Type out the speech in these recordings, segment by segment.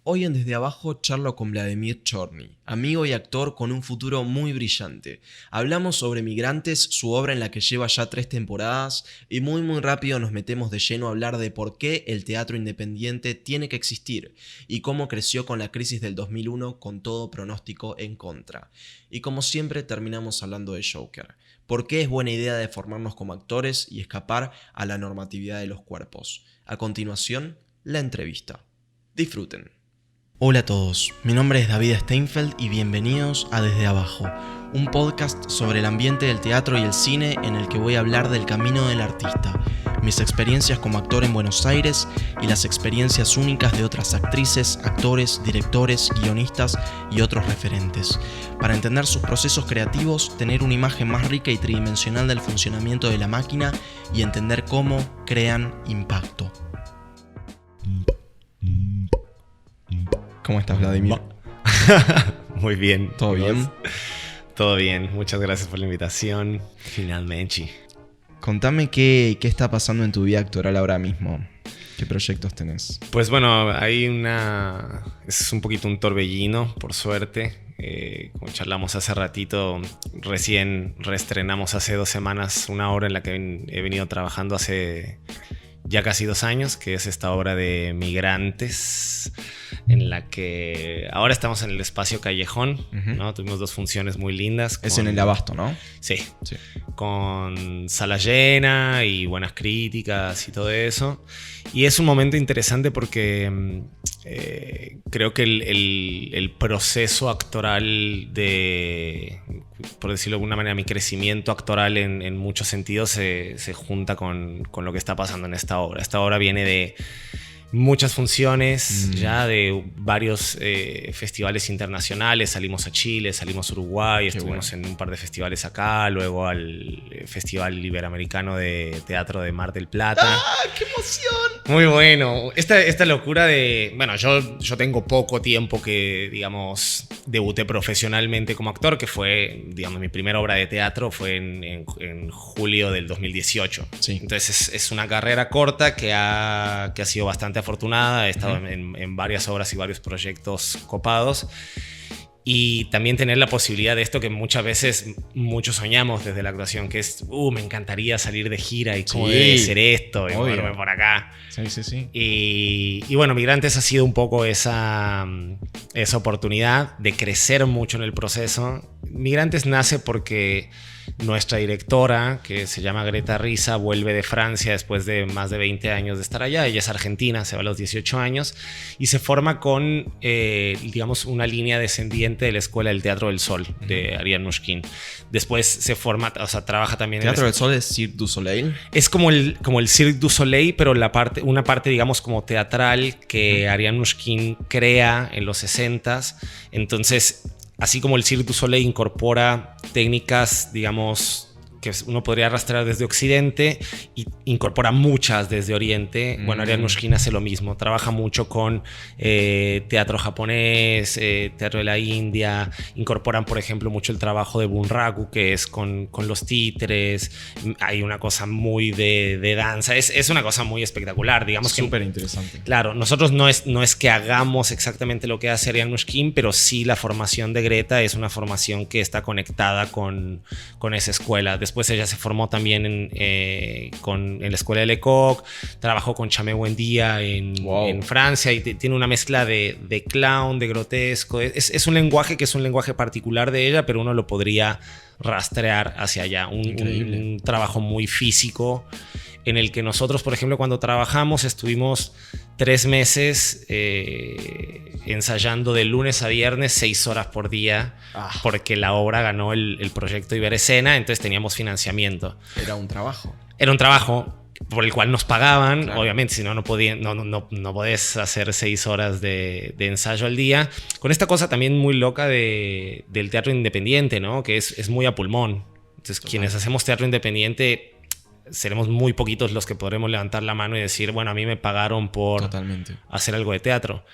Hoy en Desde Abajo charlo con Vladimir Chorny, amigo y actor con un futuro muy brillante. Hablamos sobre Migrantes, su obra en la que lleva ya 3 temporadas, y muy rápido nos metemos de lleno a hablar de por qué el teatro independiente tiene que existir, y cómo creció con la crisis del 2001 con todo pronóstico en contra. Y como siempre terminamos hablando de Joker. ¿Por qué es buena idea de formarnos como actores y escapar a la normatividad de los cuerpos? A continuación, la entrevista. Disfruten. Hola a todos, mi nombre es David Steinfeld y bienvenidos a Desde Abajo, un podcast sobre el ambiente del teatro y el cine en el que voy a hablar del camino del artista, mis experiencias como actor en Buenos Aires y las experiencias únicas de otras actrices, actores, directores, guionistas y otros referentes, para entender sus procesos creativos, tener una imagen más rica y tridimensional del funcionamiento de la máquina y entender cómo crean impacto. ¿Cómo estás, Vladimir? Muy bien. ¿Todo bien? Todo bien. Muchas gracias por la invitación. Finalmente. Contame qué está pasando en tu vida actoral ahora mismo. ¿Qué proyectos tenés? Pues bueno, es un poquito un torbellino, por suerte. Como charlamos hace ratito, recién reestrenamos hace 2 semanas una obra en la que he venido trabajando hace ya casi 2 años, que es esta obra de Migrantes, en la que ahora estamos en el espacio Callejón, ¿no? Tuvimos 2 funciones muy lindas. Es en el Abasto, ¿no? Sí, con sala llena y buenas críticas y todo eso. Y es un momento interesante porque creo que el proceso actoral por decirlo de alguna manera, mi crecimiento actoral en muchos sentidos se junta con lo que está pasando en esta obra. Esta obra viene de muchas funciones, ya de varios festivales internacionales. Salimos a Chile, salimos a Uruguay, estuvimos en un par de festivales acá, luego al Festival Iberoamericano de Teatro de Mar del Plata. ¡Ah, qué emoción! Muy bueno. Esta locura de... Bueno, yo tengo poco tiempo que, digamos, debuté profesionalmente como actor, que fue, digamos, mi primera obra de teatro fue en julio del 2018. Sí. Entonces es una carrera corta que ha sido bastante afortunada. He estado en varias obras y varios proyectos copados. Y también tener la posibilidad de esto que muchas veces muchos soñamos desde la actuación, que es, me encantaría salir de gira y cómo debe ser esto, y moverme por acá. Sí. Y bueno, Migrantes ha sido un poco esa oportunidad de crecer mucho en el proceso. Migrantes nace porque nuestra directora, que se llama Greta Risa, vuelve de Francia después de más de 20 años de estar allá. Ella es argentina, se va a los 18 años y se forma con, digamos, una línea descendiente de la Escuela del Teatro del Sol de Ariane Mnouchkine. Después se forma, o sea, trabaja también ¿Teatro del Sol es Cirque du Soleil? Es como el Cirque du Soleil, pero una parte, digamos, como teatral que Ariane Mnouchkine crea en los 60s. Entonces, así como el Cirque du Soleil incorpora técnicas, digamos, que uno podría rastrear desde Occidente y incorpora muchas desde Oriente. Bueno, Ariane Mnouchkine hace lo mismo. Trabaja mucho con teatro japonés, teatro de la India. Incorporan, por ejemplo, mucho el trabajo de Bunraku, que es con los títeres. Hay una cosa muy de danza. Es una cosa muy espectacular, digamos. Súper interesante. Claro, nosotros no es que hagamos exactamente lo que hace Ariane Mnouchkine, pero sí la formación de Greta es una formación que está conectada con esa escuela. Después ella se formó también en la escuela de Lecoq, trabajó con Chamé Buendía en Francia y tiene una mezcla de clown, de grotesco. Es un lenguaje que es un lenguaje particular de ella, pero uno lo podría rastrear hacia allá. Un trabajo muy físico en el que nosotros, por ejemplo, cuando trabajamos estuvimos 3 meses ensayando de lunes a viernes 6 horas por día, porque la obra ganó el proyecto Iberescena, entonces teníamos financiamiento. Era un trabajo por el cual nos pagaban, claro. Obviamente, si no, no podés hacer 6 horas de ensayo al día. Con esta cosa también muy loca del teatro independiente, ¿no? Que es muy a pulmón. Entonces, quienes hacemos teatro independiente seremos muy poquitos los que podremos levantar la mano y decir, bueno, a mí me pagaron por hacer algo de teatro.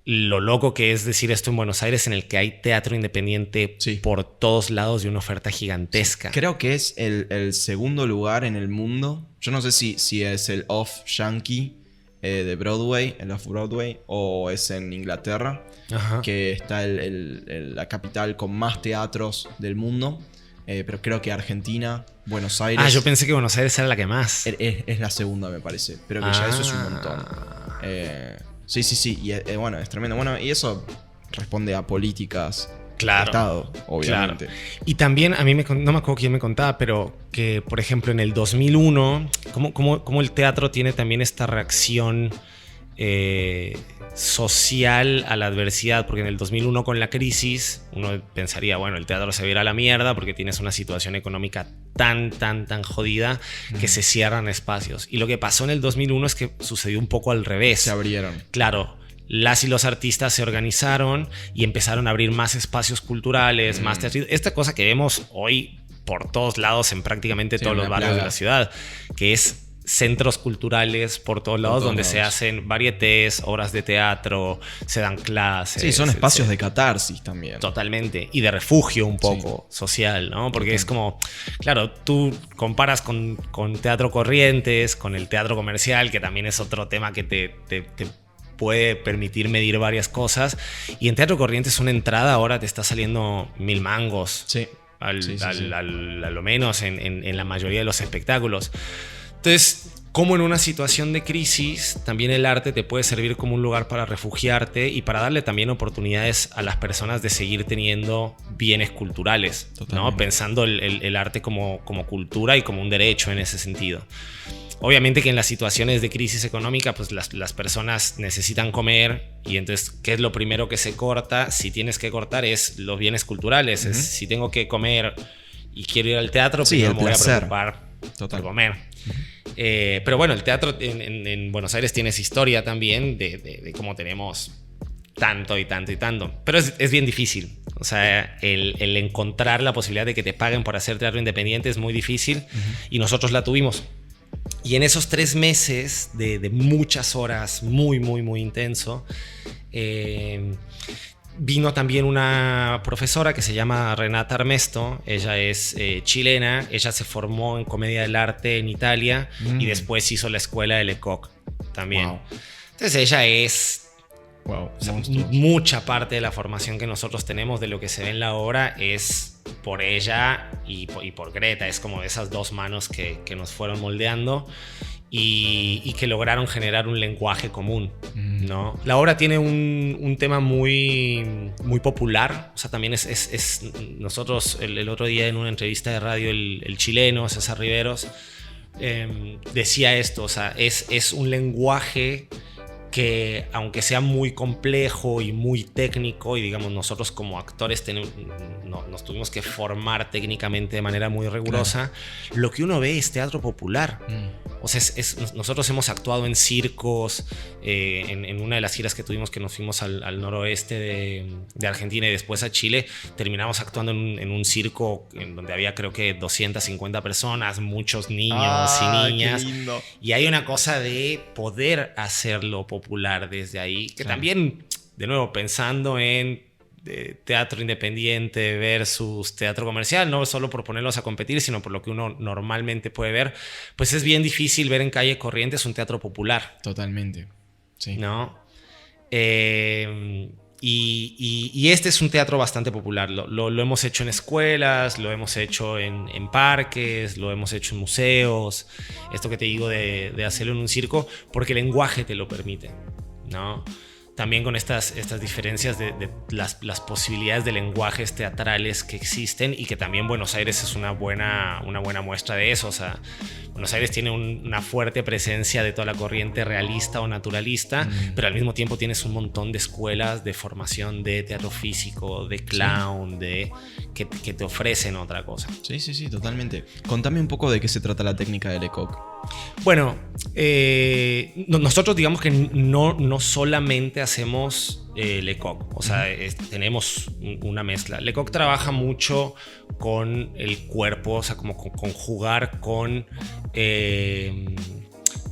Lo loco que es decir esto en Buenos Aires, en el que hay teatro independiente por todos lados y una oferta gigantesca. Creo que es el segundo lugar en el mundo. Yo no sé si es el off yankee de Broadway, el Off-Broadway, o es en Inglaterra, Ajá. que está la capital con más teatros del mundo. Pero creo que Argentina, Buenos Aires... Yo pensé que Buenos Aires era la que más. Es la segunda, me parece. Pero que ya eso es un montón. Sí. Y bueno, es tremendo. Bueno, y eso responde a políticas de Estado, obviamente. Claro. Y también a mí, no me acuerdo quién me contaba, pero que, por ejemplo, en el 2001, como el teatro tiene también esta reacción social a la adversidad, porque en el 2001 con la crisis uno pensaría, bueno, el teatro se va a ir a la mierda porque tienes una situación económica tan jodida que se cierran espacios. Y lo que pasó en el 2001 es que sucedió un poco al revés. Se abrieron. Claro, las y los artistas se organizaron y empezaron a abrir más espacios culturales, más teatro. Esta cosa que vemos hoy por todos lados en prácticamente todos los barrios de la ciudad, que es centros culturales por todos lados donde se hacen varietés, obras de teatro, se dan clases. Sí, son espacios de catarsis también. Totalmente. Y de refugio un poco social, ¿no? Porque es como, claro, tú comparas con Teatro Corrientes, con el teatro comercial, que también es otro tema que te puede permitir medir varias cosas. Y en Teatro Corrientes una entrada ahora te está saliendo 1.000 mangos. Sí. A lo menos en la mayoría de los espectáculos. Entonces, como en una situación de crisis, también el arte te puede servir como un lugar para refugiarte y para darle también oportunidades a las personas de seguir teniendo bienes culturales, ¿no? Pensando el arte como cultura y como un derecho en ese sentido. Obviamente que en las situaciones de crisis económica, pues las personas necesitan comer y entonces, ¿qué es lo primero que se corta? Si tienes que cortar es los bienes culturales. Es, si tengo que comer y quiero ir al teatro, primero me voy a preocupar por comer. Pero bueno, el teatro en Buenos Aires tiene esa historia también de cómo tenemos tanto. Pero es bien difícil. O sea, el encontrar la posibilidad de que te paguen por hacer teatro independiente es muy difícil y nosotros la tuvimos. Y en esos 3 meses de muchas horas, muy intenso, vino también una profesora que se llama Renata Armesto. Ella es chilena. Ella se formó en Comedia del Arte en Italia y después hizo la escuela de Lecoq también. Wow. Entonces ella es... Wow, o sea, mucha parte de la formación que nosotros tenemos de lo que se ve en la obra es por ella y por Greta. Es como esas dos manos que nos fueron moldeando y que lograron generar un lenguaje común, ¿no? La obra tiene un tema muy popular. O sea, también es nosotros el otro día en una entrevista de radio el chileno César Riveros decía esto. O sea, es un lenguaje que, aunque sea muy complejo y muy técnico, y digamos nosotros como actores nos tuvimos que formar técnicamente de manera muy rigurosa, lo que uno ve es teatro popular. O sea, nosotros hemos actuado en circos, en una de las giras que tuvimos, que nos fuimos al noroeste de Argentina y después a Chile, terminamos actuando en un circo en donde había creo que 250 personas, muchos niños y niñas. Qué lindo. Y hay una cosa de poder hacerlo popular desde ahí, que también, de nuevo, pensando en teatro independiente versus teatro comercial, no solo por ponerlos a competir, sino por lo que uno normalmente puede ver, pues es bien difícil ver en Calle Corrientes un teatro popular. Totalmente, sí. ¿No? Y este es un teatro bastante popular. Lo hemos hecho en escuelas, lo hemos hecho en parques, lo hemos hecho en museos. Esto que te digo de hacerlo en un circo, porque el lenguaje te lo permite, ¿no? También con estas diferencias de las posibilidades de lenguajes teatrales que existen, y que también Buenos Aires es una buena muestra de eso. O sea, Buenos Aires tiene una fuerte presencia de toda la corriente realista o naturalista, pero al mismo tiempo tienes un montón de escuelas de formación de teatro físico, de clown, que te ofrecen otra cosa. Sí, totalmente. Contame un poco de qué se trata la técnica de Lecoq. Bueno, nosotros digamos que no solamente hacemos Lecoq, o sea, tenemos una mezcla. Lecoq trabaja mucho con el cuerpo, o sea, como con jugar con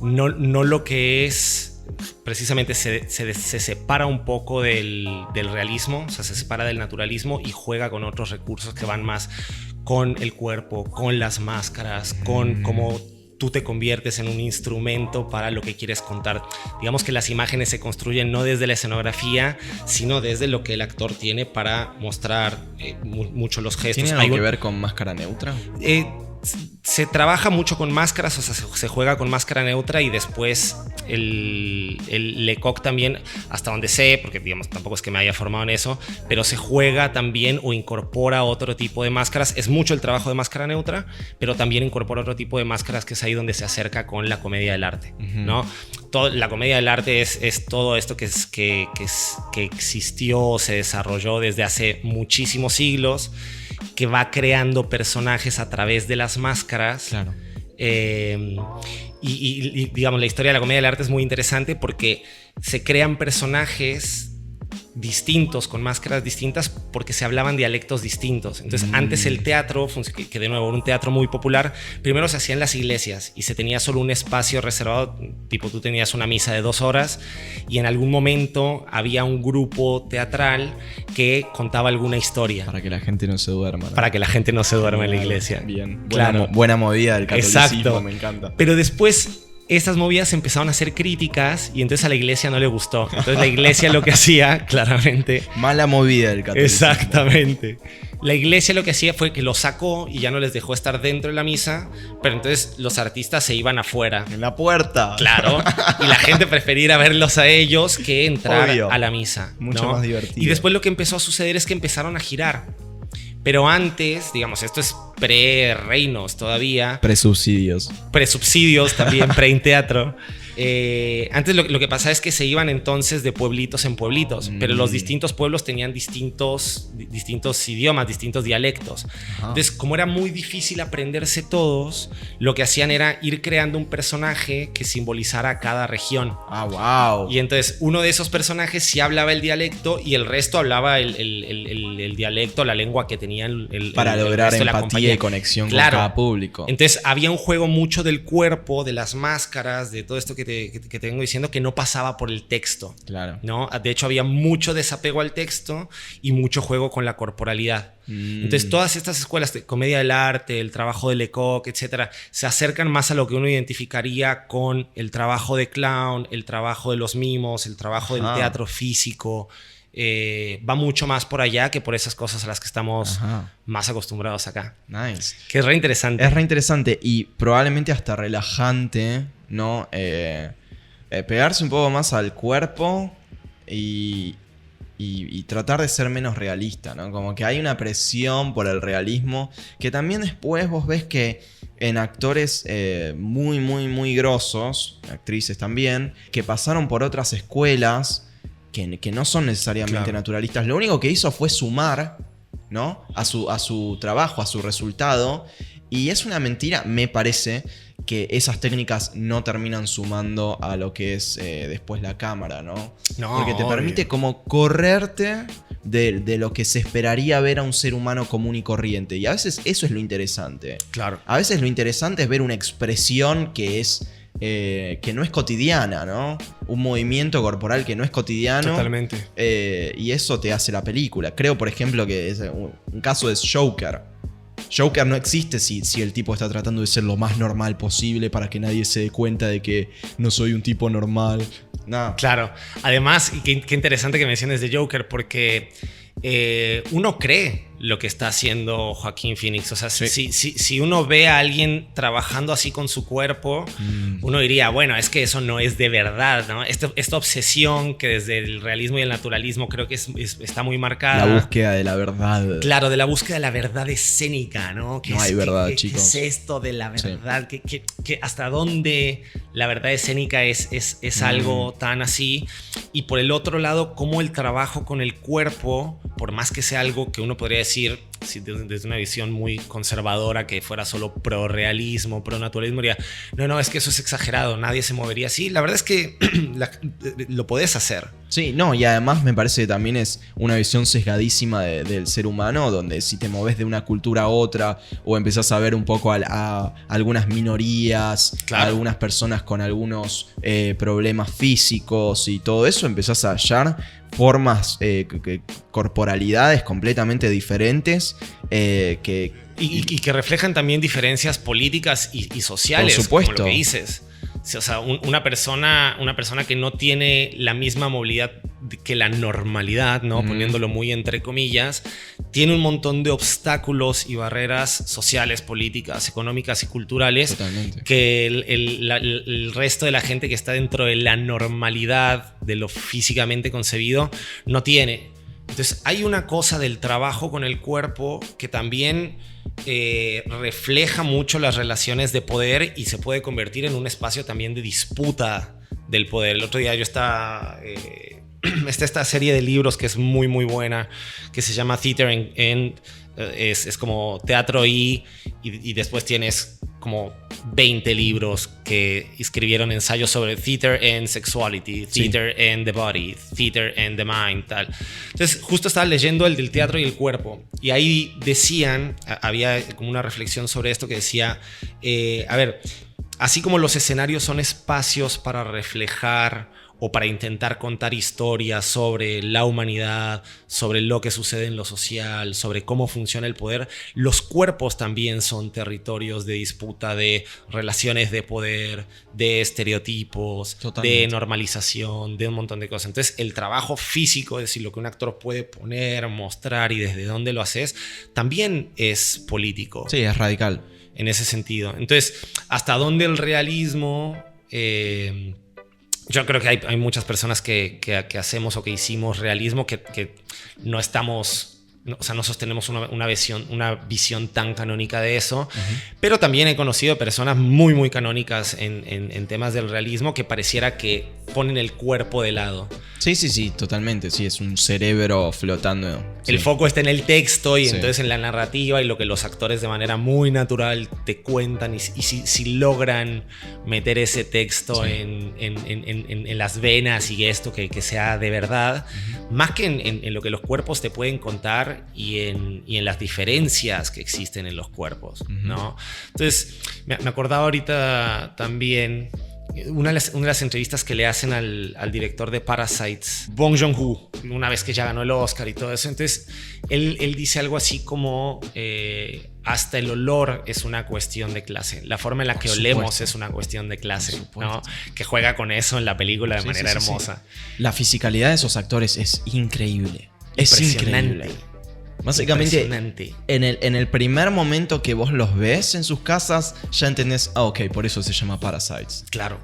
no lo que es, precisamente se separa un poco del realismo, o sea, se separa del naturalismo y juega con otros recursos que van más con el cuerpo, con las máscaras, con cómo tú te conviertes en un instrumento para lo que quieres contar. Digamos que las imágenes se construyen no desde la escenografía, sino desde lo que el actor tiene para mostrar mucho los gestos. ¿Tiene algo que ver con máscara neutra? Se trabaja mucho con máscaras, o sea, se juega con máscara neutra y después el Lecoq también, hasta donde sé, porque digamos tampoco es que me haya formado en eso, pero se juega también o incorpora otro tipo de máscaras. Es mucho el trabajo de máscara neutra, pero también incorpora otro tipo de máscaras, que es ahí donde se acerca con la comedia del arte, ¿no? La comedia del arte es todo esto que existió, se desarrolló desde hace muchísimos siglos, que va creando personajes a través de las máscaras. Claro. Y digamos, la historia de la comedia del arte es muy interesante porque se crean personajes distintos, con máscaras distintas, porque se hablaban dialectos distintos. Entonces, antes el teatro, que de nuevo era un teatro muy popular, primero se hacía en las iglesias y se tenía solo un espacio reservado, tipo tú tenías una misa de 2 horas y en algún momento había un grupo teatral que contaba alguna historia. Para que la gente no se duerma, ¿no? Para que la gente no se duerma en la iglesia. Bien. Claro. Buena movida del catolicismo. Exacto. Me encanta. Pero después estas movidas empezaron a ser críticas y entonces a la iglesia no le gustó. Entonces la iglesia lo que hacía, claramente... Mala movida del catolicismo. Exactamente. La iglesia lo que hacía fue que lo sacó y ya no les dejó estar dentro de la misa, pero entonces los artistas se iban afuera. En la puerta. Claro. Y la gente prefería ir a verlos a ellos que entrar Obvio. a la misa. Mucho ¿no? más divertido. Y después lo que empezó a suceder es que empezaron a girar. Pero antes, digamos, esto es pre-reinos todavía. Presubsidios. Presubsidios también, pre-teatro. Antes lo que pasaba es que se iban entonces de pueblitos en pueblitos, pero los distintos pueblos tenían distintos idiomas, distintos dialectos. Entonces, como era muy difícil aprenderse todos, lo que hacían era ir creando un personaje que simbolizara cada región. Ah, wow. Y entonces uno de esos personajes sí hablaba el dialecto y el resto hablaba el dialecto, la lengua que tenía para lograr resto de la empatía compañía. y conexión Claro. con cada público. Entonces había un juego mucho del cuerpo, de las máscaras, de todo esto que te vengo diciendo, que no pasaba por el texto. Claro. ¿No? De hecho había mucho desapego al texto y mucho juego con la corporalidad. Entonces todas estas escuelas de comedia del arte, el trabajo de Lecoq, etcétera, se acercan más a lo que uno identificaría con el trabajo de clown, el trabajo de los mimos, el trabajo del teatro físico. Va mucho más por allá que por esas cosas a las que estamos más acostumbrados acá. Nice. Que es re interesante. Es re interesante y probablemente hasta relajante, ¿no? Pegarse un poco más al cuerpo y tratar de ser menos realista, ¿no? Como que hay una presión por el realismo que también después vos ves que en actores muy, muy, muy grosos, actrices también, que pasaron por otras escuelas que no son necesariamente naturalistas. Lo único que hizo fue sumar, ¿no? a su trabajo, a su resultado. Y es una mentira, me parece, que esas técnicas no terminan sumando a lo que es después la cámara, ¿no? Porque te permite como correrte de lo que se esperaría ver a un ser humano común y corriente. Y a veces eso es lo interesante. Claro. A veces lo interesante es ver una expresión que no es cotidiana, ¿no? Un movimiento corporal que no es cotidiano. Totalmente. Y eso te hace la película. Creo, por ejemplo, que un caso es Joker. Joker no existe si el tipo está tratando de ser lo más normal posible para que nadie se dé cuenta de que no soy un tipo normal. Nada. Claro. Además, y qué interesante que menciones de Joker, porque uno cree lo que está haciendo Joaquín Phoenix. O sea, si uno ve a alguien trabajando así con su cuerpo, uno diría, bueno, es que eso no es de verdad, ¿no? Esta obsesión que desde el realismo y el naturalismo creo que está muy marcada. La búsqueda de la verdad. Claro, de la búsqueda de la verdad escénica, ¿no? No hay verdad, chicos. ¿Qué es esto de la verdad? Sí. ¿Qué hasta dónde la verdad escénica es algo tan así? Y por el otro lado, cómo el trabajo con el cuerpo, por más que sea algo que uno podría decir, desde una visión muy conservadora, que fuera solo pro-realismo, pro-naturalismo, diría, no, es que eso es exagerado, nadie se movería así. La verdad es que lo podés hacer. Sí, no, y además me parece que también es una visión sesgadísima del ser humano, donde si te moves de una cultura a otra o empezás a ver un poco a algunas minorías, Claro. a algunas personas con algunos problemas físicos y todo eso, empezás a hallar formas, corporalidades completamente diferentes que... Y que reflejan también diferencias políticas y sociales, Por supuesto. como lo que dices. O sea, una persona que no tiene la misma movilidad que la normalidad, ¿no? Poniéndolo muy entre comillas, tiene un montón de obstáculos y barreras sociales, políticas, económicas y culturales. Totalmente. Que el resto de la gente que está dentro de la normalidad de lo físicamente concebido no tiene. Entonces hay una cosa del trabajo con el cuerpo que también refleja mucho las relaciones de poder y se puede convertir en un espacio también de disputa del poder. El otro día yo estaba... está esta serie de libros que es muy muy buena, que se llama Theater and es como teatro y después tienes como 20 libros que escribieron ensayos sobre theater and sexuality, theater and the body, theater and the mind, tal. Entonces justo estaba leyendo el del teatro y el cuerpo y ahí decían, había como una reflexión sobre esto que decía, a ver, así como los escenarios son espacios para reflejar o para intentar contar historias sobre la humanidad, sobre lo que sucede en lo social, sobre cómo funciona el poder, los cuerpos también son territorios de disputa, de relaciones de poder, de estereotipos, Totalmente. de normalización, de un montón de cosas. Entonces el trabajo físico, es decir, lo que un actor puede poner, mostrar y desde dónde lo haces, también es político. Sí, es radical. En ese sentido. Entonces, ¿hasta dónde el realismo... yo creo que hay muchas personas que hacemos o que hicimos realismo que no estamos... O sea, no sostenemos una visión tan canónica de eso. Pero también he conocido personas muy, muy canónicas en temas del realismo que pareciera que ponen el cuerpo de lado. Sí, totalmente. Sí, es un cerebro flotando. Sí. El foco está en el texto y Sí. entonces en la narrativa y lo que los actores de manera muy natural te cuentan y si logran meter ese texto Sí. en las venas y esto que sea de verdad, más que en lo que los cuerpos te pueden contar y en las diferencias que existen en los cuerpos, ¿no? Entonces me acordaba ahorita también una de las entrevistas que le hacen al director de Parasites, Bong Joon-ho, una vez que ya ganó el Oscar y todo eso. Entonces él dice algo así como hasta el olor es una cuestión de clase, la forma en la que olemos es una cuestión de clase, ¿no? Que juega con eso en la película de manera hermosa. La fisicalidad de esos actores es increíble. Es increíble. Básicamente, en el primer momento que vos los ves en sus casas, ya entendés, ok, por eso se llama Parasites. Claro.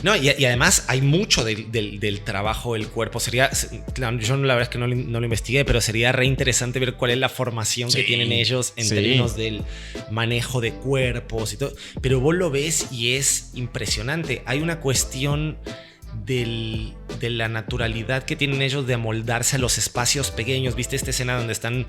No, y además hay mucho del trabajo del cuerpo. Claro, yo la verdad es que no lo investigué, pero sería re interesante ver cuál es la formación que tienen ellos en términos del manejo de cuerpos y todo. Pero vos lo ves y es impresionante. Hay una cuestión de la naturalidad que tienen ellos de amoldarse a los espacios pequeños. ¿Viste esta escena donde están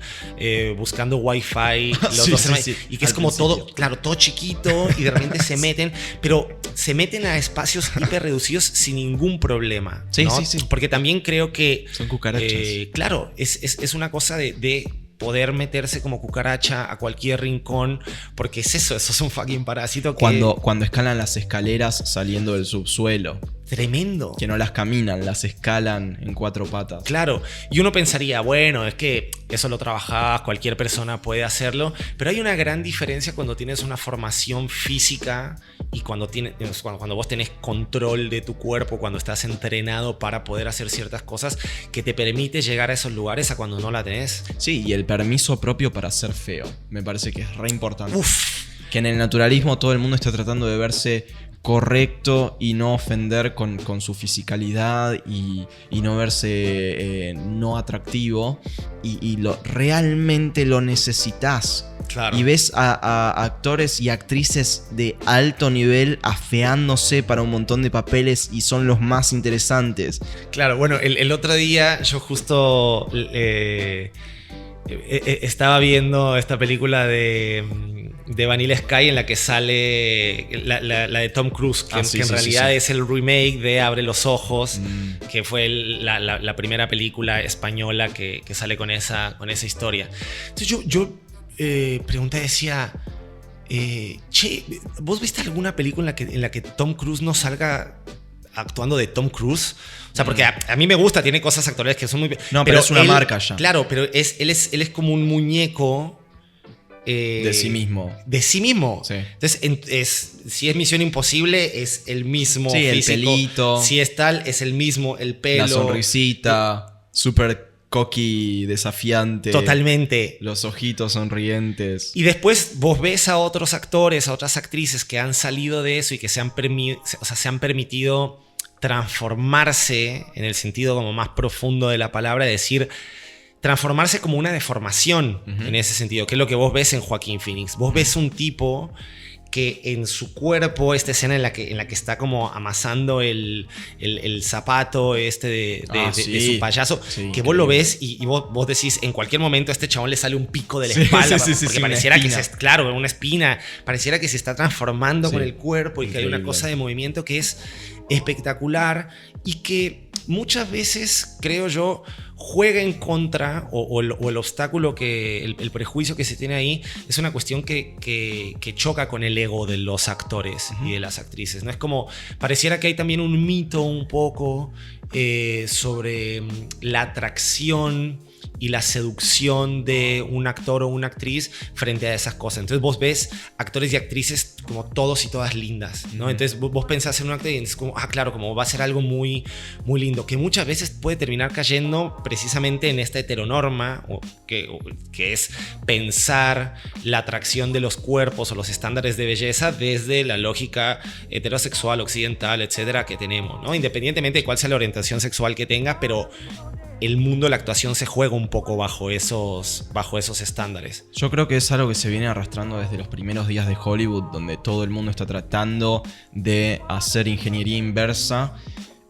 buscando wifi los dos hermanos? Y que es como todo, claro, todo chiquito y de repente se meten, pero se meten a espacios hiper reducidos sin ningún problema, ¿no? Sí. Porque también creo que son cucarachas. Claro, es una cosa de poder meterse como cucaracha a cualquier rincón, porque eso es un fucking parásito que... Cuando escalan las escaleras saliendo del subsuelo. Tremendo. Que no las caminan, las escalan en 4 patas. Claro, y uno pensaría, bueno, es que eso lo trabajás, cualquier persona puede hacerlo, pero hay una gran diferencia cuando tienes una formación física y cuando vos tenés control de tu cuerpo, cuando estás entrenado para poder hacer ciertas cosas que te permite llegar a esos lugares a cuando no la tenés. Sí, y el permiso propio para ser feo. Me parece que es re importante. Uf. Que en el naturalismo todo el mundo está tratando de verse correcto y no ofender con su fisicalidad y no verse no atractivo y realmente lo necesitas. Claro. Y ves a actores y actrices de alto nivel afeándose para un montón de papeles y son los más interesantes. Claro, bueno, el otro día yo justo estaba viendo esta película de de Vanilla Sky en la que sale la de Tom Cruise, que en realidad es el remake de Abre los Ojos, que fue la primera película española que sale con esa historia. Entonces yo pregunté, decía, che, ¿vos viste alguna película en la que Tom Cruise no salga actuando de Tom Cruise? O sea, porque a mí me gusta, tiene cosas actorales que son muy... No, pero es una marca ya. Claro, pero él es como un muñeco... de sí mismo. De sí mismo. Sí. Entonces, si es Misión Imposible, es el mismo físico. El pelito. Si es tal, es el mismo, el pelo. La sonrisita, súper cocky, desafiante. Totalmente. Los ojitos sonrientes. Y después vos ves a otros actores, a otras actrices que han salido de eso y que se han permitido transformarse en el sentido como más profundo de la palabra, es decir, transformarse como una deformación en ese sentido, que es lo que vos ves en Joaquín Phoenix. Vos ves un tipo que en su cuerpo, esta escena en la que está como amasando el zapato de su payaso, que vos lo ves y vos decís, en cualquier momento a este chabón le sale un pico de la espalda, porque pareciera que claro, una espina, pareciera que se está transformando con el cuerpo y que hay una cosa de movimiento que es espectacular y que muchas veces, creo yo, juega en contra o el obstáculo, el prejuicio que se tiene ahí es una cuestión que choca con el ego de los actores y de las actrices, ¿no? Es como, pareciera que hay también un mito un poco sobre la atracción y la seducción de un actor o una actriz frente a esas cosas. Entonces vos ves actores y actrices como todos y todas lindas, ¿no? Entonces vos pensás en un actor y es como, claro, como va a ser algo muy, muy lindo, que muchas veces puede terminar cayendo precisamente en esta heteronorma, que es pensar la atracción de los cuerpos o los estándares de belleza desde la lógica heterosexual, occidental, etcétera, que tenemos, ¿no? Independientemente de cuál sea la orientación sexual que tenga, pero el mundo de la actuación se juega un poco bajo esos estándares. Yo creo que es algo que se viene arrastrando desde los primeros días de Hollywood, donde todo el mundo está tratando de hacer ingeniería inversa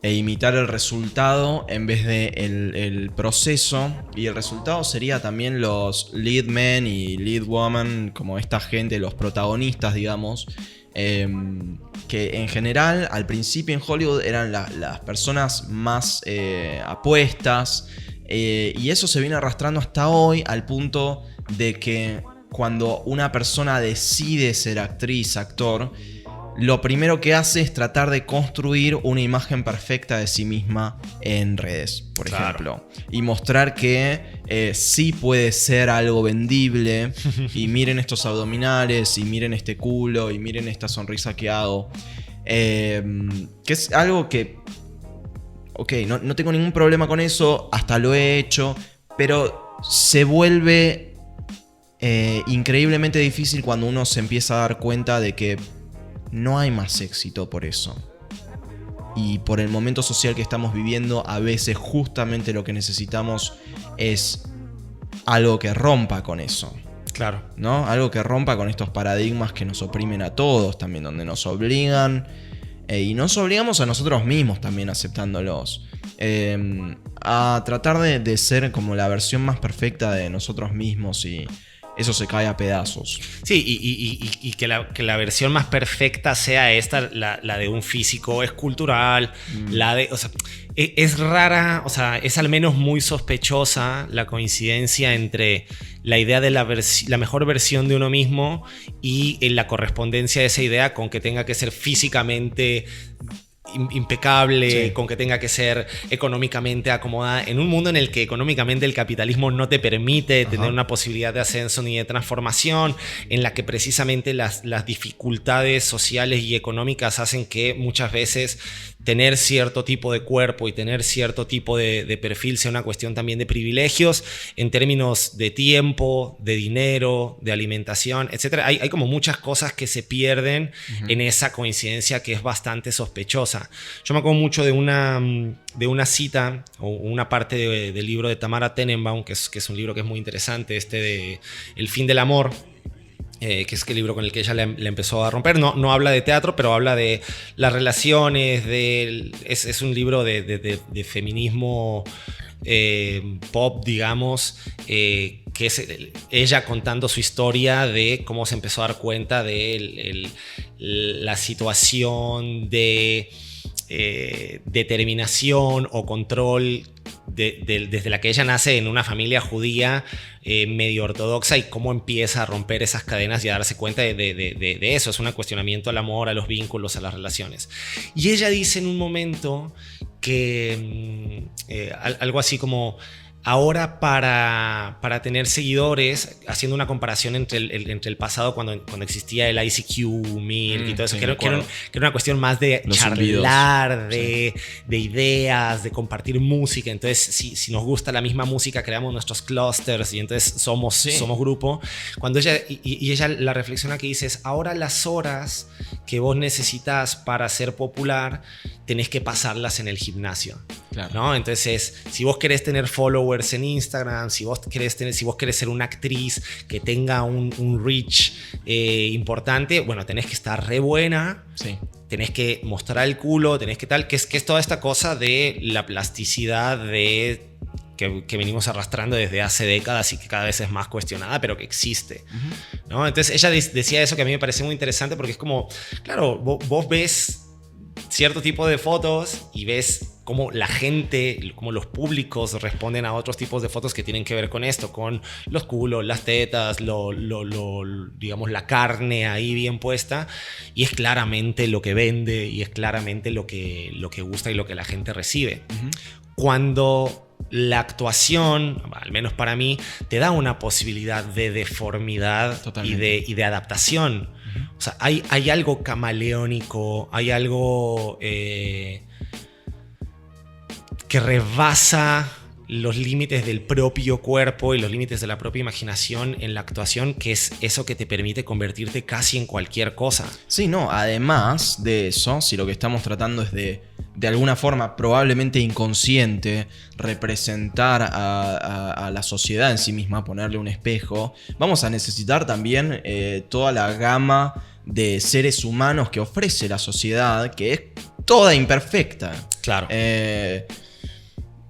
e imitar el resultado en vez de el proceso. Y el resultado sería también los lead men y lead women, como esta gente, los protagonistas, digamos, que en general al principio en Hollywood eran las personas más apuestas, y eso se viene arrastrando hasta hoy, al punto de que cuando una persona decide ser actriz, actor, lo primero que hace es tratar de construir una imagen perfecta de sí misma en redes, por ejemplo. Y mostrar que sí puede ser algo vendible. Y miren estos abdominales, y miren este culo, y miren esta sonrisa que hago. Que es algo que... Ok, no tengo ningún problema con eso, hasta lo he hecho. Pero se vuelve increíblemente difícil cuando uno se empieza a dar cuenta de que no hay más éxito por eso. Y por el momento social que estamos viviendo, a veces justamente lo que necesitamos es algo que rompa con eso. Claro. ¿No? Algo que rompa con estos paradigmas que nos oprimen a todos también, donde nos obligan, y nos obligamos a nosotros mismos también aceptándolos, a tratar de ser como la versión más perfecta de nosotros mismos, y eso se cae a pedazos. Sí, y que la versión más perfecta sea esta, la de un físico escultural, o sea, es rara, o sea, es al menos muy sospechosa la coincidencia entre la idea de la mejor versión de uno mismo y la correspondencia de esa idea con que tenga que ser físicamente impecable, sí, con que tenga que ser económicamente acomodada, en un mundo en el que económicamente el capitalismo no te permite tener una posibilidad de ascenso ni de transformación, en la que precisamente las dificultades sociales y económicas hacen que muchas veces tener cierto tipo de cuerpo y tener cierto tipo de perfil sea una cuestión también de privilegios en términos de tiempo, de dinero, de alimentación, etc. Hay como muchas cosas que se pierden en esa coincidencia que es bastante sospechosa. Yo me acuerdo mucho de una cita o una parte del libro de Tamara Tenenbaum, que es un libro que es muy interesante, de El fin del amor, que es el libro con el que ella le empezó a romper. No habla de teatro, pero habla de las relaciones, es un libro de feminismo pop, digamos, que que es ella contando su historia de cómo se empezó a dar cuenta de la situación de determinación o control desde la que ella nace en una familia judía medio ortodoxa, y cómo empieza a romper esas cadenas y a darse cuenta de eso. Es un cuestionamiento al amor, a los vínculos, a las relaciones. Y ella dice en un momento que algo así como: ahora para tener seguidores, haciendo una comparación entre el pasado cuando existía el ICQ, Milk y todo eso, sí, que era una cuestión más de los charlar, de ideas, de compartir música. Entonces, si nos gusta la misma música, creamos nuestros clusters y entonces somos grupo. Cuando ella, y ella la reflexiona que dice es: ahora las horas que vos necesitas para ser popular tenés que pasarlas en el gimnasio. Claro. ¿No? Entonces, si vos querés tener followers en Instagram, si vos querés ser una actriz que tenga un reach importante, bueno, tenés que estar re buena, Sí. tenés que mostrar el culo, tenés que tal, que es toda esta cosa de la plasticidad que venimos arrastrando desde hace décadas y que cada vez es más cuestionada, pero que existe. ¿No? Entonces ella decía eso, que a mí me parece muy interesante, porque es como, claro, vos ves cierto tipo de fotos y ves cómo la gente, cómo los públicos responden a otros tipos de fotos que tienen que ver con esto, con los culos, las tetas, digamos, la carne ahí bien puesta, y es claramente lo que vende y es claramente lo que gusta y lo que la gente recibe. Cuando la actuación, al menos para mí, te da una posibilidad de deformidad y de adaptación. O sea, hay algo camaleónico, hay algo que rebasa los límites del propio cuerpo y los límites de la propia imaginación en la actuación, que es eso que te permite convertirte casi en cualquier cosa. Sí, no, además de eso, si lo que estamos tratando es de alguna forma probablemente inconsciente representar a la sociedad en sí misma, ponerle un espejo, vamos a necesitar también toda la gama de seres humanos que ofrece la sociedad, que es toda imperfecta. Claro.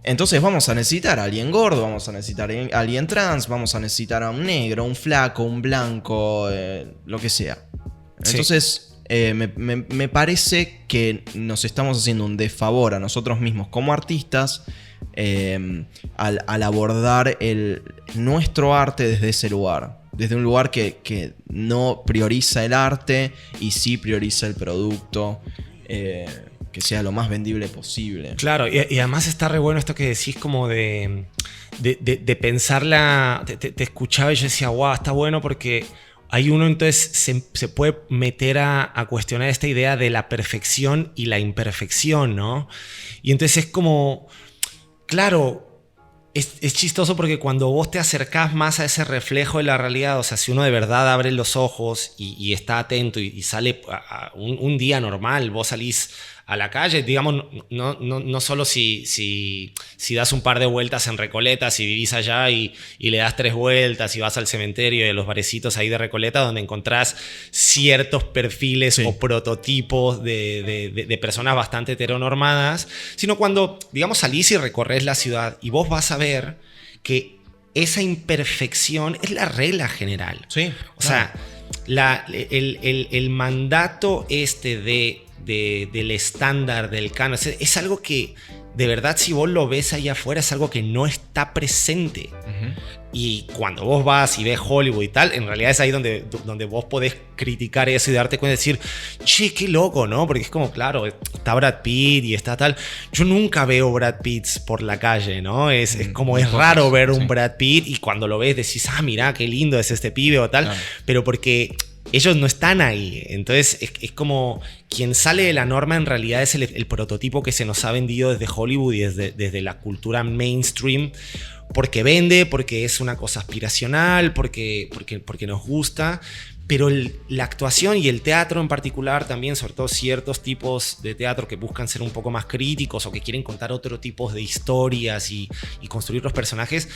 Entonces vamos a necesitar a alguien gordo, vamos a necesitar a alguien trans, vamos a necesitar a un negro, un flaco, un blanco, lo que sea. Entonces me parece que nos estamos haciendo un desfavor a nosotros mismos como artistas al abordar nuestro arte desde ese lugar. Desde un lugar que no prioriza el arte y sí prioriza el producto. Que sea lo más vendible posible. Claro, y además está re bueno esto que decís, como de pensarla. Te escuchaba y yo decía, wow, está bueno, porque hay uno entonces se puede meter a cuestionar esta idea de la perfección y la imperfección, ¿no? Y entonces es como, claro, es chistoso, porque cuando vos te acercás más a ese reflejo de la realidad, o sea, si uno de verdad abre los ojos y está atento y sale a un día normal, vos salís a la calle, digamos, no solo si das un par de vueltas en Recoleta, si vivís allá y le das 3 vueltas y vas al cementerio y a los barecitos ahí de Recoleta, donde encontrás ciertos perfiles o prototipos de personas bastante heteronormadas, sino cuando, digamos, salís y recorres la ciudad y vos vas a ver que esa imperfección es la regla general. Sí, o sea, el mandato del estándar, del canon, es algo que de verdad, si vos lo ves ahí afuera, es algo que no está presente. Y cuando vos vas y ves Hollywood y tal, en realidad es ahí donde vos podés criticar eso y darte cuenta de decir, che, qué loco, ¿no? Porque es como, claro, está Brad Pitt y está tal. Yo nunca veo Brad Pitt por la calle, ¿no? Es como, es raro ver un Brad Pitt, y cuando lo ves decís, mirá, qué lindo es este pibe o tal. Claro. Pero porque ellos no están ahí. Entonces es como, quien sale de la norma en realidad es el prototipo que se nos ha vendido desde Hollywood y desde la cultura mainstream, porque vende, porque es una cosa aspiracional, porque nos gusta. Pero la actuación y el teatro en particular también, sobre todo ciertos tipos de teatro que buscan ser un poco más críticos o que quieren contar otro tipo de historias y construir los personajes,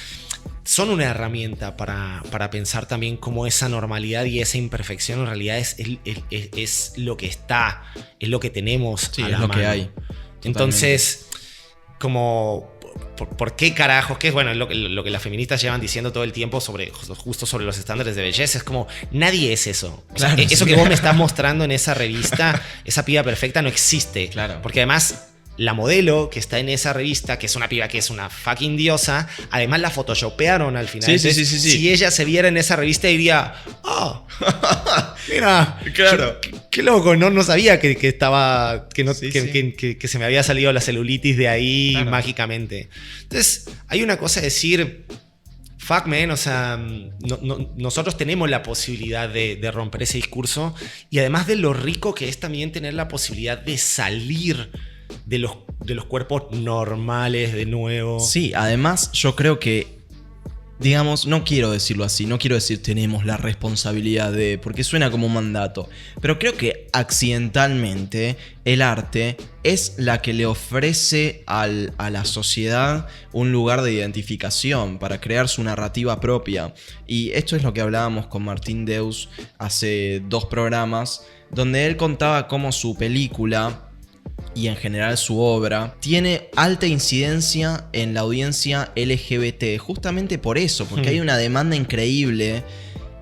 son una herramienta para pensar también cómo esa normalidad y esa imperfección en realidad es lo que está, es lo que tenemos a la mano. Que hay. Entonces, como ¿Por qué carajos? ¿Qué es bueno, lo que las feministas llevan diciendo todo el tiempo justo sobre los estándares de belleza? Es como, nadie es eso. O sea, Claro, eso sí. que vos me estás mostrando en esa revista, esa piba perfecta no existe. Claro. Porque además, la modelo que está en esa revista, que es una piba que es una fucking diosa, además la photoshopearon al final. Sí. Entonces, si ella se viera en esa revista diría, mira, Claro. qué loco, no sabía que estaba, Sí. que se me había salido la celulitis de ahí Claro. mágicamente. Entonces, hay una cosa de decir, fuck man, o sea, nosotros tenemos la posibilidad de romper ese discurso, y además de lo rico que es también tener la posibilidad de salir de los cuerpos normales de nuevo. Sí, además yo creo que, digamos, no quiero decirlo así, no quiero decir tenemos la responsabilidad de, porque suena como un mandato, pero creo que accidentalmente el arte es la que le ofrece a la sociedad un lugar de identificación para crear su narrativa propia. Y esto es lo que hablábamos con Martín Deus hace 2 programas, donde él contaba cómo su película y en general su obra tiene alta incidencia en la audiencia LGBT, justamente por eso, porque hay una demanda increíble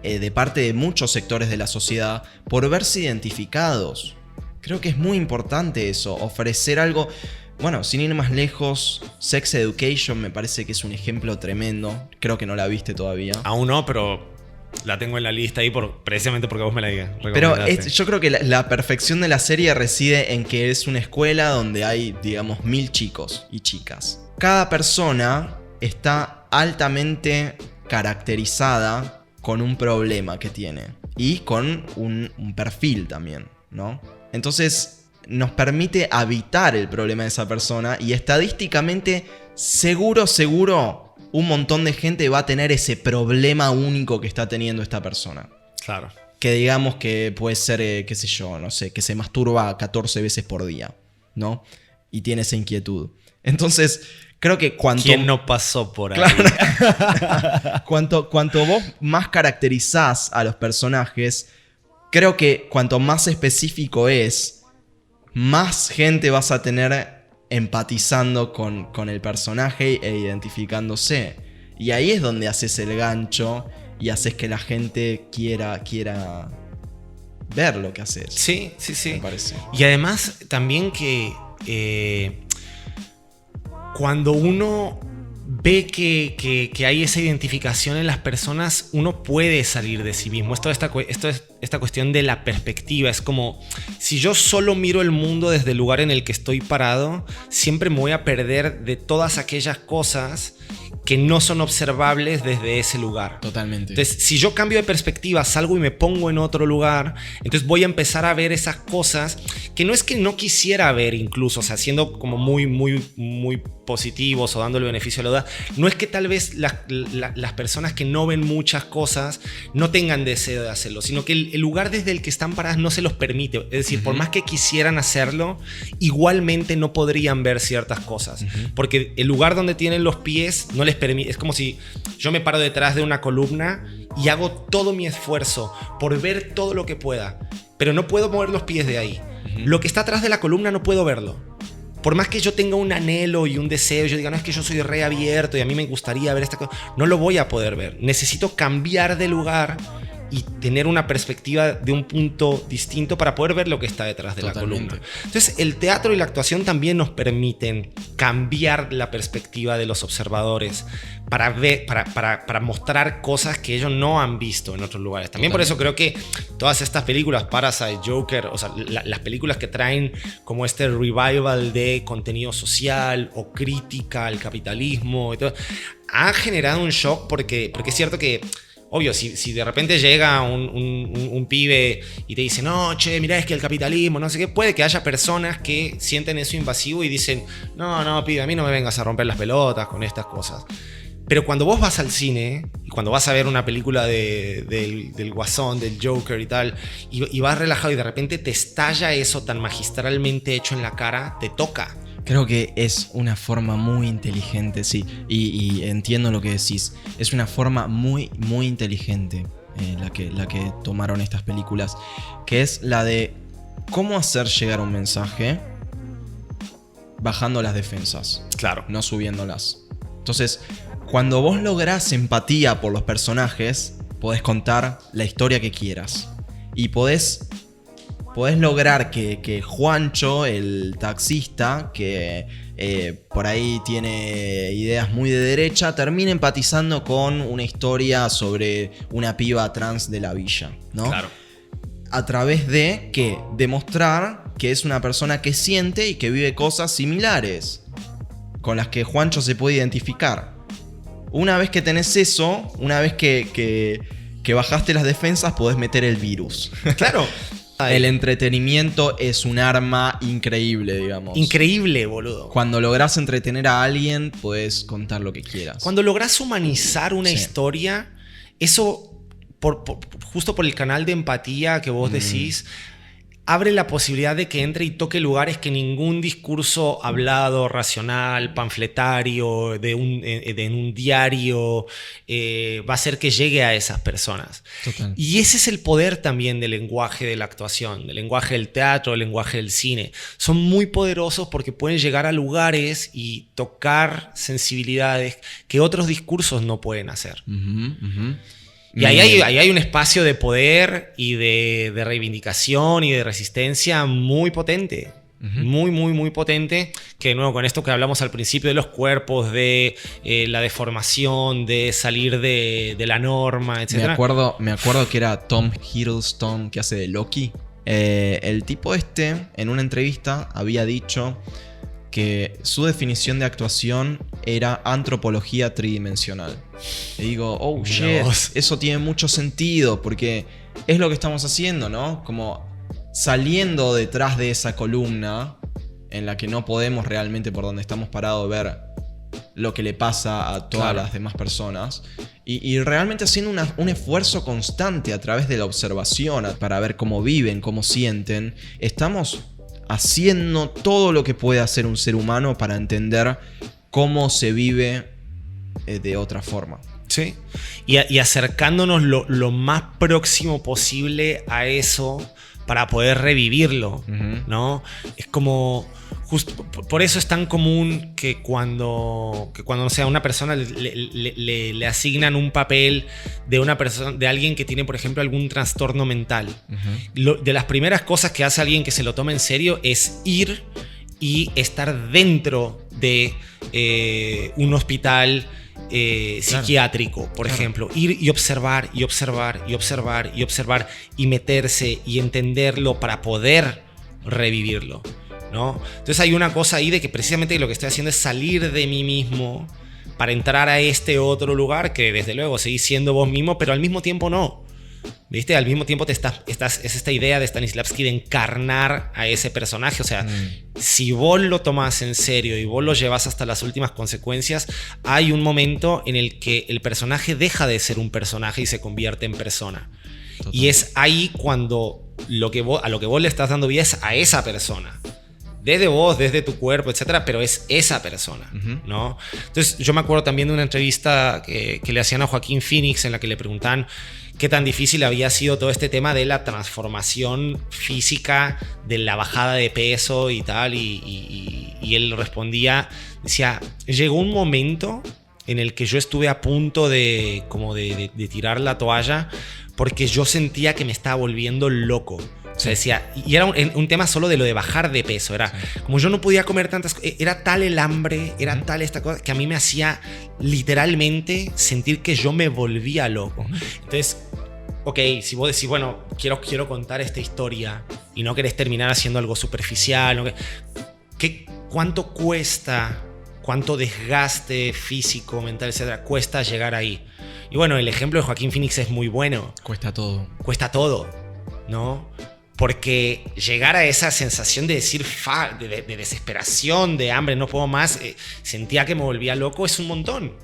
de parte de muchos sectores de la sociedad por verse identificados. Creo que es muy importante eso, ofrecer algo. Bueno, sin ir más lejos, Sex Education me parece que es un ejemplo tremendo. Creo que no la viste todavía. Aún no, pero la tengo en la lista ahí precisamente porque vos me la Pero recomendaste. yo creo que la perfección de la serie reside en que es una escuela donde hay, digamos, 1000 chicos y chicas. Cada persona está altamente caracterizada con un problema que tiene y con un perfil también, ¿no? Entonces nos permite habitar el problema de esa persona y estadísticamente seguro un montón de gente va a tener ese problema único que está teniendo esta persona. Claro. Que digamos que puede ser, qué sé yo, no sé, que se masturba 14 veces por día, ¿no? Y tiene esa inquietud. Entonces, creo que cuanto... ¿Quién no pasó por ahí? Claro. cuanto vos más caracterizás a los personajes, creo que cuanto más específico es, más gente vas a tener empatizando con el personaje e identificándose. Y ahí es donde haces el gancho y haces que la gente quiera ver lo que haces. Sí. Me parece. Y además también que cuando uno ve que hay esa identificación en las personas, uno puede salir de sí mismo. Esto es esta cuestión de la perspectiva. Es como, si yo solo miro el mundo desde el lugar en el que estoy parado, siempre me voy a perder de todas aquellas cosas que no son observables desde ese lugar. Totalmente. Entonces, si yo cambio de perspectiva, salgo y me pongo en otro lugar, entonces voy a empezar a ver esas cosas que no es que no quisiera ver incluso, o sea, siendo como muy positivos o dando el beneficio de la duda, no es que tal vez las personas que no ven muchas cosas no tengan deseo de hacerlo, sino que el lugar desde el que están paradas no se los permite. Es decir, por más que quisieran hacerlo, igualmente no podrían ver ciertas cosas, porque el lugar donde tienen los pies no les permite. Es como si yo me paro detrás de una columna y hago todo mi esfuerzo por ver todo lo que pueda, pero no puedo mover los pies de ahí. Lo que está atrás de la columna no puedo verlo. Por más que yo tenga un anhelo y un deseo, yo diga, no, es que yo soy re abierto y a mí me gustaría ver esta cosa, no lo voy a poder ver. Necesito cambiar de lugar y tener una perspectiva de un punto distinto para poder ver lo que está detrás de Totalmente. la columna. Entonces, el teatro y la actuación también nos permiten cambiar la perspectiva de los observadores para ver, para mostrar cosas que ellos no han visto en otros lugares. También por eso creo que todas estas películas, Parasite, Joker, o sea, las películas que traen como este revival de contenido social o crítica al capitalismo y todo, han generado un shock porque es cierto que, obvio, si de repente llega un pibe y te dice, no, che, mirá, es que el capitalismo, no sé qué, puede que haya personas que sienten eso invasivo y dicen, no, pibe, a mí no me vengas a romper las pelotas con estas cosas. Pero cuando vos vas al cine y cuando vas a ver una película del Guasón, del Joker y tal, y vas relajado y de repente te estalla eso tan magistralmente hecho en la cara, te toca. Creo que es una forma muy inteligente, sí, y entiendo lo que decís. Es una forma muy inteligente la que tomaron estas películas, que es la de cómo hacer llegar un mensaje bajando las defensas, Claro. no subiéndolas. Entonces, cuando vos lográs empatía por los personajes, podés contar la historia que quieras. Y podés lograr que Juancho, el taxista, que por ahí tiene ideas muy de derecha, termine empatizando con una historia sobre una piba trans de la villa, ¿no? Claro. A través de ¿qué? Demostrar que es una persona que siente y que vive cosas similares con las que Juancho se puede identificar. Una vez que tenés eso, una vez que bajaste las defensas, podés meter el virus. Claro. El entretenimiento es un arma increíble, digamos. Increíble, boludo. Cuando lográs entretener a alguien, podés contar lo que quieras. Cuando lográs humanizar una Sí. historia, eso, justo por el canal de empatía que vos decís, abre la posibilidad de que entre y toque lugares que ningún discurso hablado, racional, panfletario, en un diario, va a hacer que llegue a esas personas. Total. Y ese es el poder también del lenguaje de la actuación, del lenguaje del teatro, del lenguaje del cine. Son muy poderosos porque pueden llegar a lugares y tocar sensibilidades que otros discursos no pueden hacer. Y ahí hay un espacio de poder y de reivindicación y de resistencia muy potente. Muy, muy, muy potente. Que de nuevo, con esto que hablamos al principio de los cuerpos, de la deformación, de salir de la norma, etc. Me acuerdo que era Tom Hiddleston, que hace de Loki. El tipo en una entrevista, había dicho que su definición de actuación era antropología tridimensional. Y digo, oh shit, eso tiene mucho sentido, porque es lo que estamos haciendo, ¿no? Como saliendo detrás de esa columna en la que no podemos realmente, por donde estamos parados, ver lo que le pasa a todas las demás personas. Y realmente haciendo un esfuerzo constante a través de la observación para ver cómo viven, cómo sienten. Estamos haciendo todo lo que puede hacer un ser humano para entender cómo se vive de otra forma. Sí. Y acercándonos lo más próximo posible a eso para poder revivirlo, ¿no? Es como... Justo por eso es tan común que cuando no sé, a una persona le asignan un papel de una persona, de alguien que tiene, por ejemplo, algún trastorno mental. De las primeras cosas que hace alguien que se lo toma en serio es ir y estar dentro de un hospital psiquiátrico, por ejemplo. Ir y observar, y observar, y observar, y observar, y meterse y entenderlo para poder revivirlo, ¿no? Entonces hay una cosa ahí de que precisamente lo que estoy haciendo es salir de mí mismo para entrar a este otro lugar que desde luego seguís siendo vos mismo, pero al mismo tiempo no. ¿Viste? Al mismo tiempo es esta idea de Stanislavski de encarnar a ese personaje. O sea, si vos lo tomás en serio y vos lo llevas hasta las últimas consecuencias, hay un momento en el que el personaje deja de ser un personaje y se convierte en persona. Total. Y es ahí cuando a lo que vos le estás dando vida es a esa persona. Desde vos, desde tu cuerpo, etcétera, pero es esa persona, ¿no? Entonces, yo me acuerdo también de una entrevista que le hacían a Joaquín Phoenix en la que le preguntaban qué tan difícil había sido todo este tema de la transformación física, de la bajada de peso y tal, y él respondía, decía, llegó un momento en el que yo estuve a punto de tirar la toalla porque yo sentía que me estaba volviendo loco. O sea, decía, y era un tema solo de lo de bajar de peso. Era como yo no podía comer tantas cosas, era tal el hambre, era tal esta cosa que a mí me hacía literalmente sentir que yo me volvía loco. Entonces, ok, si vos decís, bueno, quiero contar esta historia y no querés terminar haciendo algo superficial, ¿no? ¿Cuánto cuesta? ¿Cuánto desgaste físico, mental, etcétera, cuesta llegar ahí? Y bueno, el ejemplo de Joaquín Phoenix es muy bueno. Cuesta todo. Cuesta todo, ¿no? Porque llegar a esa sensación de decir de desesperación, de hambre, no puedo más, sentía que me volvía loco, es un montón,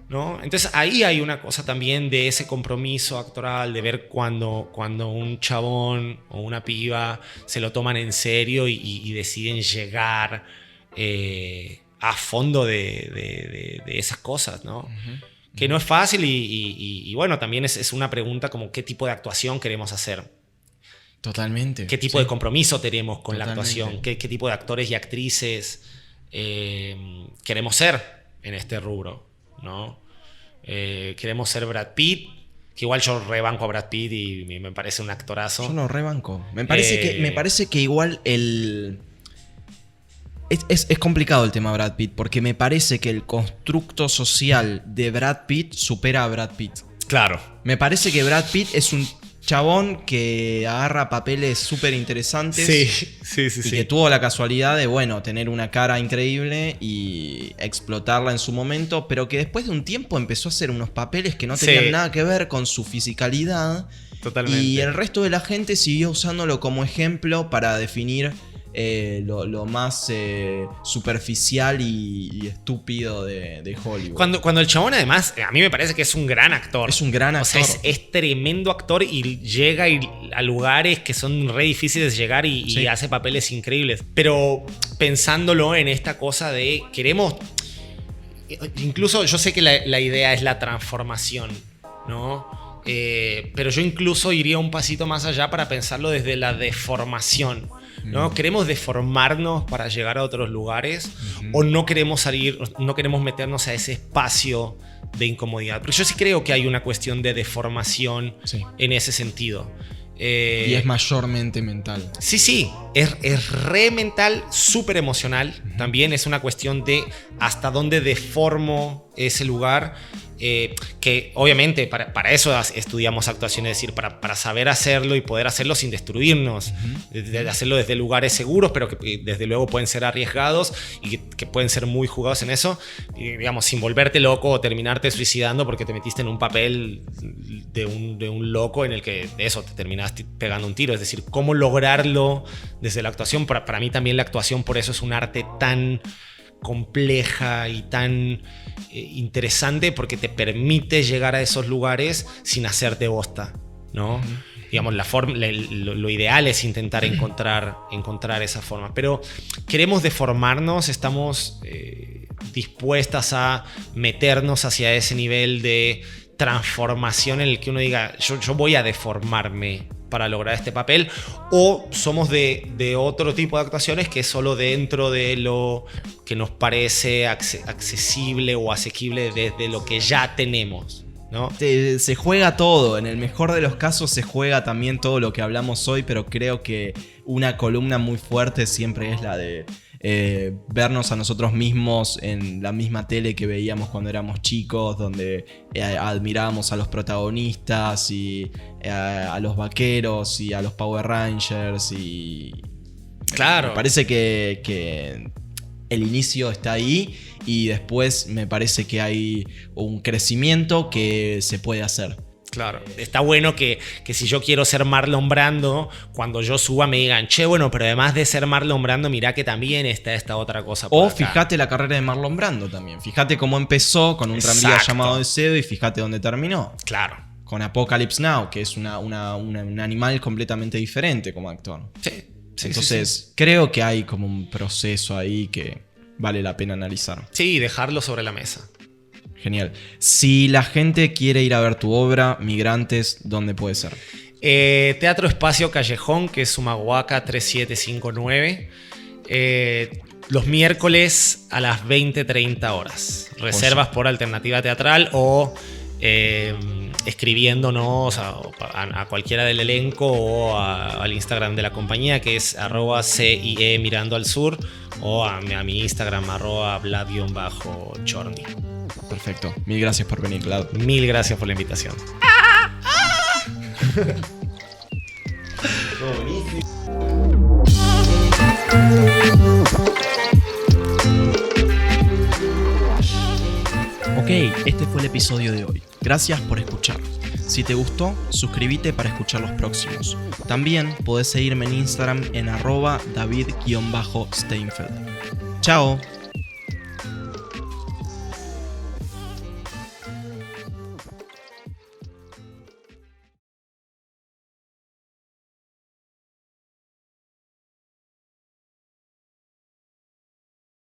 ¿no? Entonces ahí hay una cosa también de ese compromiso actoral, de ver cuando un chabón o una piba se lo toman en serio y deciden llegar a fondo de esas cosas, ¿no? Que no es fácil y bueno, también es una pregunta como qué tipo de actuación queremos hacer. Totalmente. ¿Qué tipo de compromiso tenemos con Totalmente. la actuación? ¿Qué tipo de actores y actrices queremos ser en este rubro, ¿no? Queremos ser Brad Pitt, que igual yo rebanco a Brad Pitt y me parece un actorazo. Yo lo rebanco. Me parece que igual el... Es complicado el tema Brad Pitt, porque me parece que el constructo social de Brad Pitt supera a Brad Pitt. Claro. Me parece que Brad Pitt es un chabón que agarra papeles súper interesantes. Y que tuvo la casualidad de, bueno, tener una cara increíble y explotarla en su momento, pero que después de un tiempo empezó a hacer unos papeles que no tenían nada que ver con su fisicalidad. Totalmente. Y el resto de la gente siguió usándolo como ejemplo para definir lo más superficial y estúpido de Hollywood. Cuando el chabón, además, a mí me parece que es un gran actor. Es un gran actor. O sea, es tremendo actor y llega a lugares que son re difíciles de llegar y hace papeles increíbles. Pero pensándolo en esta cosa de queremos... Incluso yo sé que la idea es la transformación, ¿no? Pero yo incluso iría un pasito más allá para pensarlo desde la deformación, ¿no? ¿Queremos deformarnos para llegar a otros lugares? ¿O no queremos salir, no queremos meternos a ese espacio de incomodidad? Porque yo sí creo que hay una cuestión de deformación en ese sentido. Y es mayormente mental. Sí, es re mental, súper emocional. También es una cuestión de hasta dónde deformo ese lugar. Que obviamente para eso estudiamos actuación, es decir, para saber hacerlo y poder hacerlo sin destruirnos, de hacerlo desde lugares seguros, pero que desde luego pueden ser arriesgados y que pueden ser muy jugados en eso, y, digamos, sin volverte loco o terminarte suicidando porque te metiste en un papel de un loco en el que eso, te terminaste pegando un tiro. Es decir, cómo lograrlo desde la actuación. Para mí también la actuación por eso es un arte tan compleja y tan interesante, porque te permite llegar a esos lugares sin hacerte bosta, ¿no? Digamos, lo ideal es intentar encontrar esa forma, pero queremos deformarnos, estamos dispuestas a meternos hacia ese nivel de transformación en el que uno diga, yo voy a deformarme para lograr este papel, o somos de otro tipo de actuaciones que es solo dentro de lo que nos parece accesible o asequible desde lo que ya tenemos, ¿no? Se juega todo, en el mejor de los casos se juega también todo lo que hablamos hoy, pero creo que una columna muy fuerte siempre es la de vernos a nosotros mismos en la misma tele que veíamos cuando éramos chicos, donde admirábamos a los protagonistas y a los vaqueros y a los Power Rangers, y claro, me parece que el inicio está ahí y después me parece que hay un crecimiento que se puede hacer. Claro, está bueno que si yo quiero ser Marlon Brando, cuando yo suba me digan, che, bueno, pero además de ser Marlon Brando, mirá que también está esta otra cosa por o acá. Fíjate la carrera de Marlon Brando también. Fíjate cómo empezó con un tranvía llamado Deseo y fíjate dónde terminó. Claro. Con Apocalypse Now, que es un animal completamente diferente como actor. Sí. Entonces, creo que hay como un proceso ahí que vale la pena analizar. Sí, dejarlo sobre la mesa. Genial. Si la gente quiere ir a ver tu obra, Migrantes, ¿dónde puede ser? Teatro Espacio Callejón, que es Sumahuaca 3759. Los miércoles a las 20:30 horas. Reservas por Alternativa Teatral o escribiéndonos a cualquiera del elenco o al Instagram de la compañía, que es @CIE Mirando al Sur, o a mi Instagram @Vlad_Chorny. Perfecto. Mil gracias por venir, Vlad. Mil gracias por la invitación. Ok, este fue el episodio de hoy. Gracias por escuchar. Si te gustó, suscríbete para escuchar los próximos. También podés seguirme en Instagram en @David_Steinfeld. Chao.